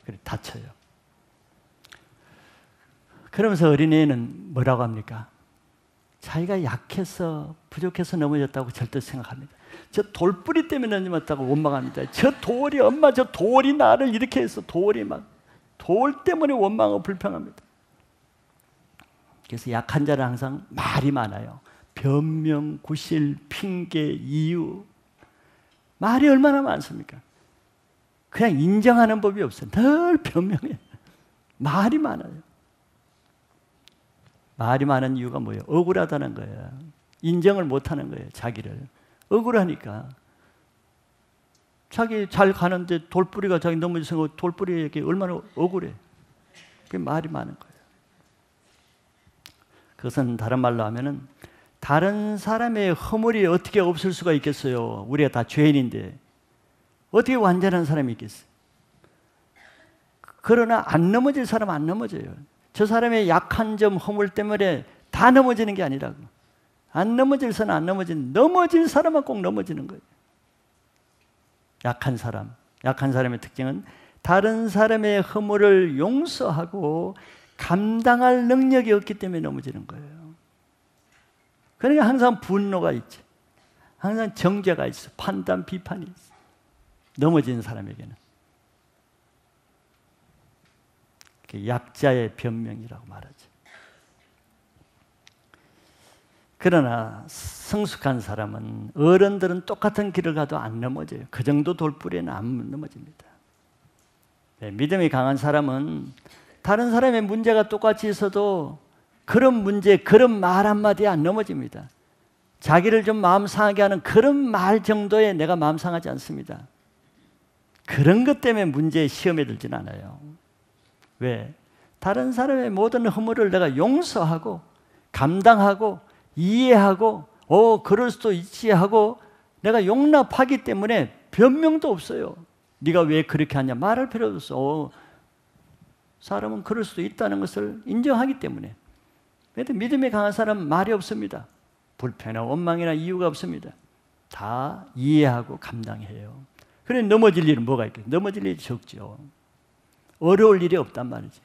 그래 다쳐요. 그러면서 어린애는 뭐라고 합니까? 자기가 약해서 부족해서 넘어졌다고 절대 생각합니다. 저 돌뿌리 때문에 넘어졌다고 원망합니다. 저 돌이 엄마 저 돌이 나를 이렇게 해서 돌이 막 돌 때문에 원망하고 불평합니다. 그래서 약한 자는 항상 말이 많아요. 변명, 구실, 핑계, 이유. 말이 얼마나 많습니까? 그냥 인정하는 법이 없어요. 늘 변명해. 말이 많아요. 말이 많은 이유가 뭐예요? 억울하다는 거예요. 인정을 못하는 거예요. 자기를. 억울하니까. 자기 잘 가는데 돌뿌리가 자기 넘어져서 돌뿌리에게 얼마나 억울해. 그게 말이 많은 거예요. 그것은 다른 말로 하면은 다른 사람의 허물이 어떻게 없을 수가 있겠어요? 우리가 다 죄인인데 어떻게 완전한 사람이 있겠어요? 그러나 안 넘어질 사람은 안 넘어져요. 저 사람의 약한 점, 허물 때문에 다 넘어지는 게 아니라고. 안 넘어질 사람은 안 넘어지는, 넘어질 사람은 꼭 넘어지는 거예요. 약한 사람. 약한 사람의 특징은 다른 사람의 허물을 용서하고 감당할 능력이 없기 때문에 넘어지는 거예요. 그러니까 항상 분노가 있지. 항상 정죄가 있어. 판단, 비판이 있어. 넘어지는 사람에게는. 약자의 변명이라고 말하죠. 그러나 성숙한 사람은 어른들은 똑같은 길을 가도 안 넘어져요. 그 정도 돌뿌리에는 안 넘어집니다. 네, 믿음이 강한 사람은 다른 사람의 문제가 똑같이 있어도 그런 문제, 그런 말 한마디에 안 넘어집니다. 자기를 좀 마음 상하게 하는 그런 말 정도에 내가 마음 상하지 않습니다. 그런 것 때문에 문제에 시험에 들진 않아요. 왜? 다른 사람의 모든 허물을 내가 용서하고 감당하고 이해하고 그럴 수도 있지 하고 내가 용납하기 때문에 변명도 없어요. 네가 왜 그렇게 하냐 말할 필요도 없어. 사람은 그럴 수도 있다는 것을 인정하기 때문에. 그런데 믿음이 강한 사람은 말이 없습니다. 불평이나 원망이나 이유가 없습니다. 다 이해하고 감당해요. 그래 넘어질 일은 뭐가 있겠어요? 넘어질 일이 적죠. 어려울 일이 없단 말이지.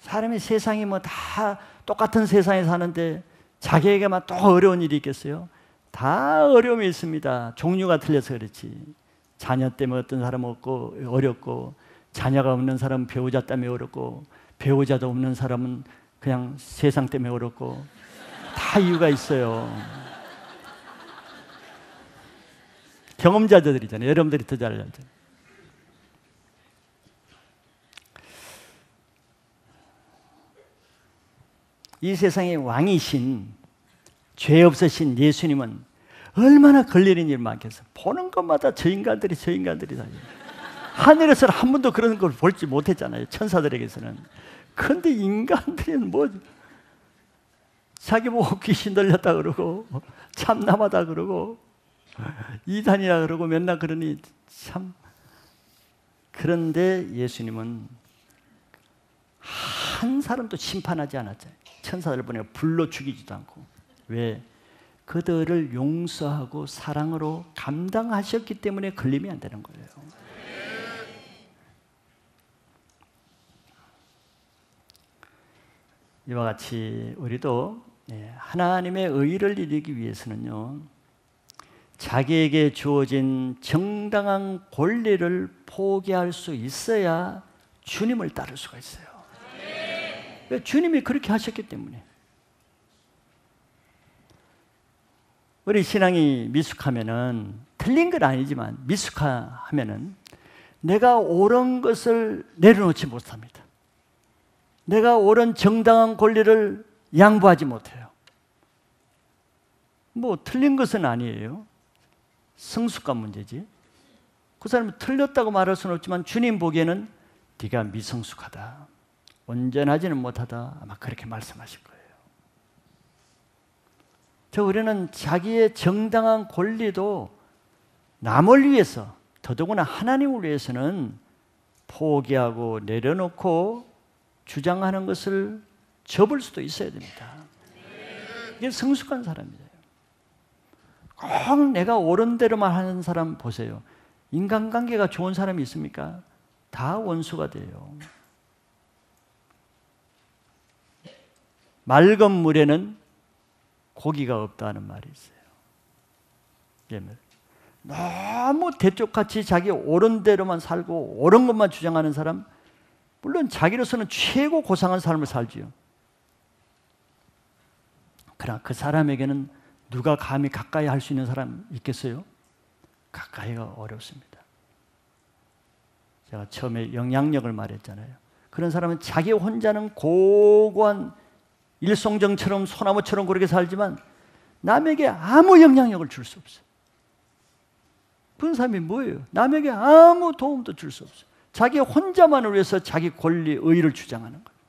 사람이 세상이 뭐 다 똑같은 세상에 사는데 자기에게만 또 어려운 일이 있겠어요? 다 어려움이 있습니다. 종류가 틀려서 그렇지. 자녀 때문에 어떤 사람은 없고 어렵고, 자녀가 없는 사람은 배우자 때문에 어렵고, 배우자도 없는 사람은 그냥 세상 때문에 어렵고, 다 이유가 있어요. 경험자들이잖아요. 여러분들이 더 잘 알죠. 이 세상의 왕이신, 죄 없으신 예수님은 얼마나 걸리는 일 많겠어요. 보는 것마다 저 인간들이 다. 하늘에서는 한 번도 그런 걸 볼지 못했잖아요. 천사들에게서는. 그런데 인간들은 뭐 자기 보고 귀신 들렸다 그러고 참남하다 그러고 이단이라 그러고 맨날 그러니 참. 그런데 예수님은 한 사람도 심판하지 않았잖아요. 천사들 보내고 불로 죽이지도 않고. 왜? 그들을 용서하고 사랑으로 감당하셨기 때문에 걸림이 안 되는 거예요. 이와 같이 우리도 하나님의 의를 이루기 위해서는요, 자기에게 주어진 정당한 권리를 포기할 수 있어야 주님을 따를 수가 있어요. 주님이 그렇게 하셨기 때문에. 우리 신앙이 미숙하면은, 틀린 건 아니지만 미숙하면은 내가 옳은 것을 내려놓지 못합니다. 내가 옳은 정당한 권리를 양보하지 못해요. 뭐 틀린 것은 아니에요. 성숙한 문제지. 그 사람이 틀렸다고 말할 수는 없지만 주님 보기에는 네가 미성숙하다, 온전하지는 못하다, 아마 그렇게 말씀하실 거예요. 우리는 자기의 정당한 권리도 남을 위해서, 더더구나 하나님을 위해서는 포기하고 내려놓고 주장하는 것을 접을 수도 있어야 됩니다. 이게 성숙한 사람이에요. 꼭 내가 옳은 대로만 하는 사람 보세요. 인간관계가 좋은 사람이 있습니까? 다 원수가 돼요. 맑은 물에는 고기가 없다는 말이 있어요. 너무 대쪽같이 자기 옳은 대로만 살고 옳은 것만 주장하는 사람, 물론 자기로서는 최고 고상한 삶을 살지요. 그러나 그 사람에게는 누가 감히 가까이 할 수 있는 사람 있겠어요? 가까이가 어렵습니다. 제가 처음에 영향력을 말했잖아요. 그런 사람은 자기 혼자는 고고한 일송정처럼 소나무처럼 그렇게 살지만 남에게 아무 영향력을 줄 수 없어요. 그런 사람이 뭐예요? 남에게 아무 도움도 줄 수 없어요. 자기 혼자만을 위해서 자기 권리, 의의를 주장하는 거예요.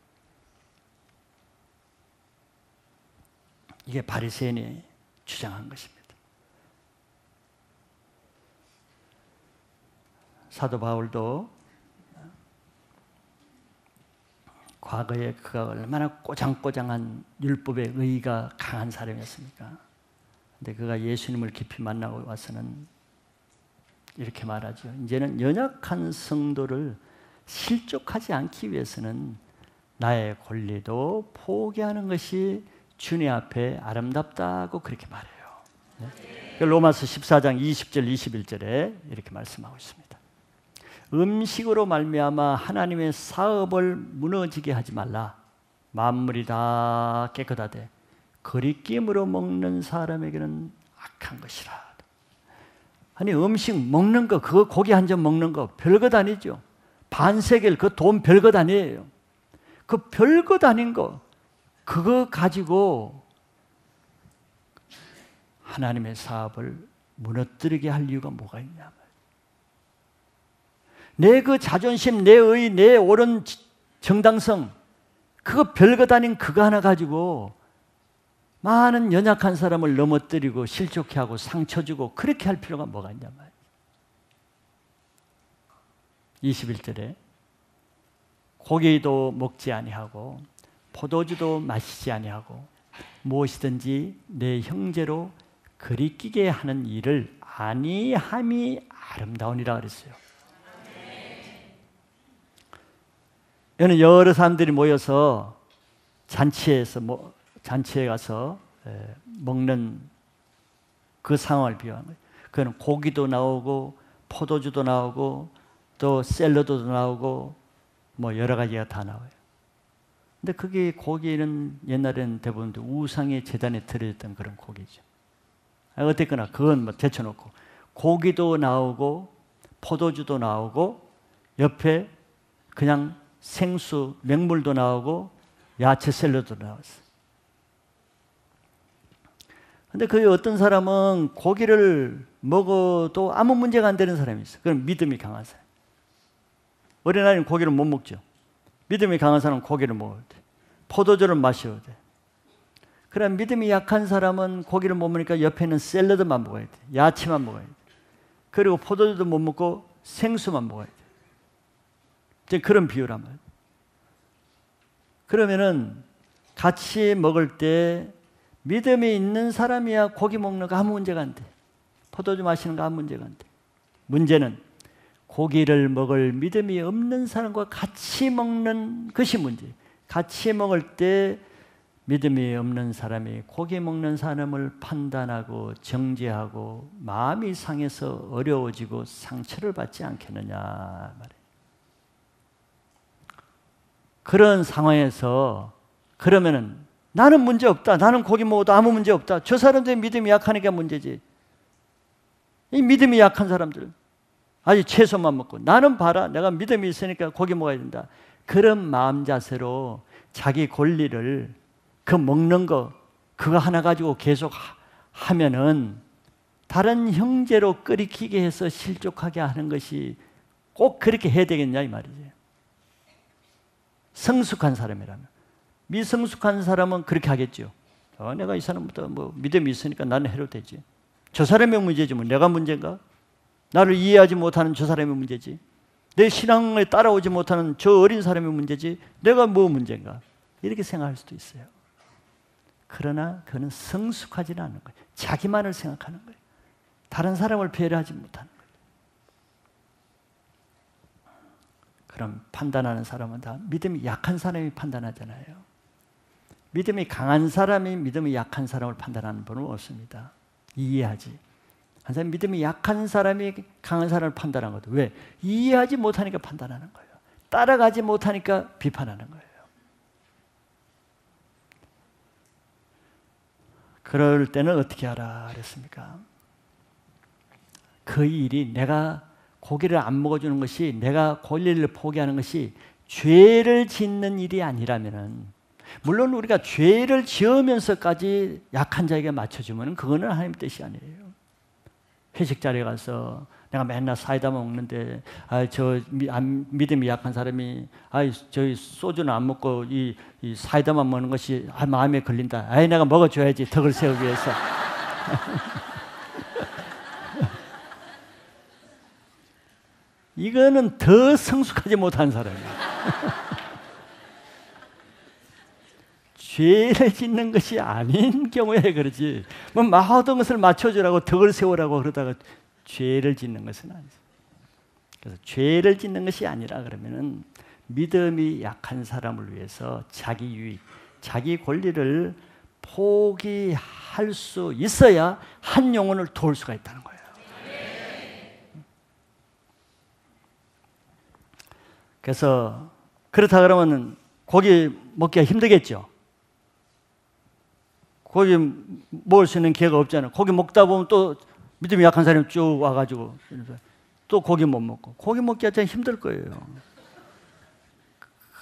이게 바리새인이 주장한 것입니다. 사도 바울도 과거에 그가 얼마나 꼬장꼬장한 율법의 의의가 강한 사람이었습니까? 근데 그가 예수님을 깊이 만나고 와서는 이렇게 말하죠. 이제는 연약한 성도를 실족하지 않기 위해서는 나의 권리도 포기하는 것이 주님 앞에 아름답다고 그렇게 말해요. 네? 로마서 14장 20절 21절에 이렇게 말씀하고 있습니다. 음식으로 말미암아 하나님의 사업을 무너지게 하지 말라. 만물이 다 깨끗하되 거리낌으로 먹는 사람에게는 악한 것이라. 아니 음식 먹는 거, 그거 고기 한 점 먹는 거 별것 아니죠. 반세겔 그 돈 별것 아니에요. 그 별것 아닌 거 그거 가지고 하나님의 사업을 무너뜨리게 할 이유가 뭐가 있냐. 내 그 자존심, 내 의, 내 옳은 정당성, 그거 별것 아닌 그거 하나 가지고 많은 연약한 사람을 넘어뜨리고 실족해 하고 상처 주고 그렇게 할 필요가 뭐가 있냐 말이에요. 21절에 고기도 먹지 아니하고 포도주도 마시지 아니하고 무엇이든지 내 형제로 그리끼게 하는 일을 아니함이 아름다우니라 그랬어요. 여는 여러 사람들이 모여서 잔치에 가서 먹는 그 상황을 비유한 거예요. 그는 고기도 나오고 포도주도 나오고 또 샐러드도 나오고 뭐 여러 가지가 다 나와요. 근데 그게 고기는 옛날에는 대부분 우상의 제단에 드려졌던 그런 고기죠. 어쨌거나 그건 뭐 제쳐놓고 고기도 나오고 포도주도 나오고 옆에 그냥 생수, 맹물도 나오고 야채 샐러드도 나왔어요. 근데 그 어떤 사람은 고기를 먹어도 아무 문제가 안 되는 사람이 있어요. 그건 믿음이 강한 사람. 어린아이는 고기를 못 먹죠. 믿음이 강한 사람은 고기를 먹어야 돼. 포도주를 마셔야 돼. 그럼 믿음이 약한 사람은 고기를 못 먹으니까 옆에 있는 샐러드만 먹어야 돼. 야채만 먹어야 돼. 그리고 포도주도 못 먹고 생수만 먹어야 돼. 이제 그런 비유란 말이에요. 그러면은 같이 먹을 때 믿음이 있는 사람이야 고기 먹는 거 아무 문제가 안 돼. 포도주 마시는 거 아무 문제가 안 돼. 문제는 고기를 먹을 믿음이 없는 사람과 같이 먹는 것이 문제예요. 같이 먹을 때 믿음이 없는 사람이 고기 먹는 사람을 판단하고 정죄하고 마음이 상해서 어려워지고 상처를 받지 않겠느냐 말이에요. 그런 상황에서 그러면은 나는 문제 없다. 나는 고기 먹어도 아무 문제 없다. 저 사람들이 믿음이 약하니까 문제지. 이 믿음이 약한 사람들은 아주 채소만 먹고 나는 봐라. 내가 믿음이 있으니까 고기 먹어야 된다. 그런 마음 자세로 자기 권리를 그 먹는 거 그거 하나 가지고 계속 하면은 다른 형제로 끓이키게 해서 실족하게 하는 것이 꼭 그렇게 해야 되겠냐 이 말이지. 성숙한 사람이라면. 미성숙한 사람은 그렇게 하겠죠. 내가 이 사람부터 뭐 믿음이 있으니까 나는 해도 되지. 저 사람의 문제지 뭐 내가 문제인가? 나를 이해하지 못하는 저 사람의 문제지. 내 신앙에 따라오지 못하는 저 어린 사람의 문제지. 내가 뭐 문제인가? 이렇게 생각할 수도 있어요. 그러나 그는 성숙하지는 않는 거예요. 자기만을 생각하는 거예요. 다른 사람을 배려하지 못하는 거예요. 그럼 판단하는 사람은 다 믿음이 약한 사람이 판단하잖아요. 믿음이 강한 사람이 믿음이 약한 사람을 판단하는 분은 없습니다. 이해하지. 한 사람 믿음이 약한 사람이 강한 사람을 판단하는 것도 왜? 이해하지 못하니까 판단하는 거예요. 따라가지 못하니까 비판하는 거예요. 그럴 때는 어떻게 하라 그랬습니까? 그 일이 내가 고기를 안 먹어주는 것이 내가 권리를 포기하는 것이 죄를 짓는 일이 아니라면은 물론 우리가 죄를 지으면서까지 약한 자에게 맞춰주면 그거는 하나님 뜻이 아니에요. 회식 자리에 가서 내가 맨날 사이다만 먹는데 믿음이 약한 사람이 저 소주는 안 먹고 이 사이다만 먹는 것이 마음에 걸린다. 내가 먹어줘야지 덕을 세우기 위해서. 이거는 더 성숙하지 못한 사람이에요. 죄를 짓는 것이 아닌 경우에 그러지. 뭐 모든 것을 맞춰주라고 덕을 세우라고 그러다가 죄를 짓는 것은 아니죠. 그래서 죄를 짓는 것이 아니라 그러면은 믿음이 약한 사람을 위해서 자기 유익, 자기 권리를 포기할 수 있어야 한 영혼을 도울 수가 있다는 거예요. 그래서 그렇다 그러면 고기 먹기가 힘들겠죠. 고기 먹을 수 있는 기회가 없잖아요. 고기 먹다 보면 또 믿음이 약한 사람이 쭉 와가지고 또 고기 못 먹고 고기 먹기가 참 힘들 거예요.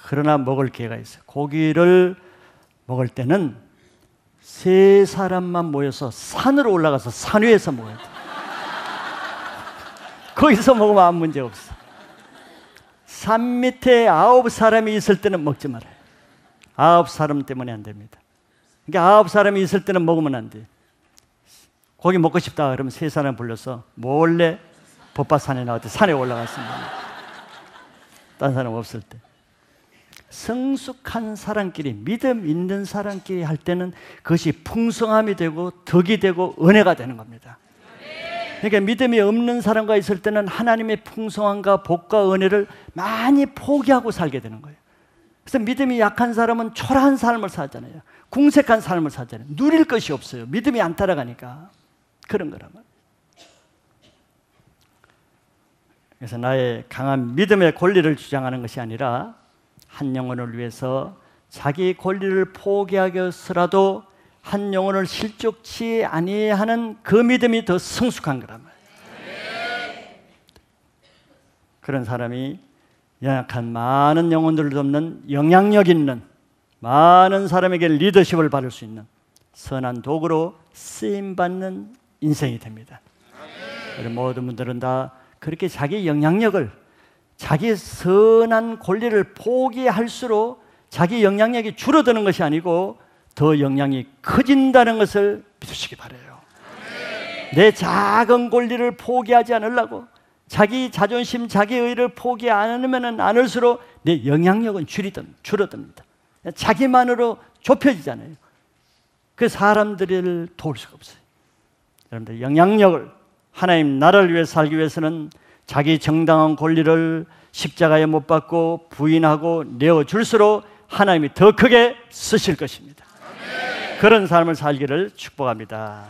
그러나 먹을 기회가 있어요. 고기를 먹을 때는 세 사람만 모여서 산으로 올라가서 산 위에서 먹어야 돼. 거기서 먹으면 아무 문제 없어. 산 밑에 9사람이 있을 때는 먹지 말아요. 9사람 때문에 안 됩니다. 그러니까 9사람이 있을 때는 먹으면 안 돼. 고기 먹고 싶다 그러면 3사람 불러서 몰래 법화산에 나왔대. 산에 올라갔습니다. 딴 사람 없을 때. 성숙한 사람끼리, 믿음 있는 사람끼리 할 때는 그것이 풍성함이 되고 덕이 되고 은혜가 되는 겁니다. 그러니까 믿음이 없는 사람과 있을 때는 하나님의 풍성함과 복과 은혜를 많이 포기하고 살게 되는 거예요. 그래서 믿음이 약한 사람은 초라한 삶을 살잖아요. 궁색한 삶을 살잖아요. 누릴 것이 없어요. 믿음이 안 따라가니까. 그런 거란 말이에요. 그래서 나의 강한 믿음의 권리를 주장하는 것이 아니라 한 영혼을 위해서 자기 권리를 포기하겠으라도 한 영혼을 실족치 아니하는 그 믿음이 더 성숙한 거란 말이에요. 그런 사람이 연약한 많은 영혼들을 돕는 영향력 있는, 많은 사람에게 리더십을 받을 수 있는 선한 도구로 쓰임받는 인생이 됩니다. 우리 모든 분들은 다 그렇게 자기 영향력을, 자기 선한 권리를 포기할수록 자기 영향력이 줄어드는 것이 아니고 더 영향이 커진다는 것을 믿으시기 바라요. 내 작은 권리를 포기하지 않으려고, 자기 자존심, 자기 의를 포기 않으면 않을수록 내 영향력은 줄어듭니다. 자기만으로 좁혀지잖아요. 그 사람들을 도울 수가 없어요. 여러분들 영향력을, 하나님 나라를 위해 살기 위해서는 자기 정당한 권리를 십자가에 못 박고 부인하고 내어줄수록 하나님이 더 크게 쓰실 것입니다. 그런 삶을 살기를 축복합니다.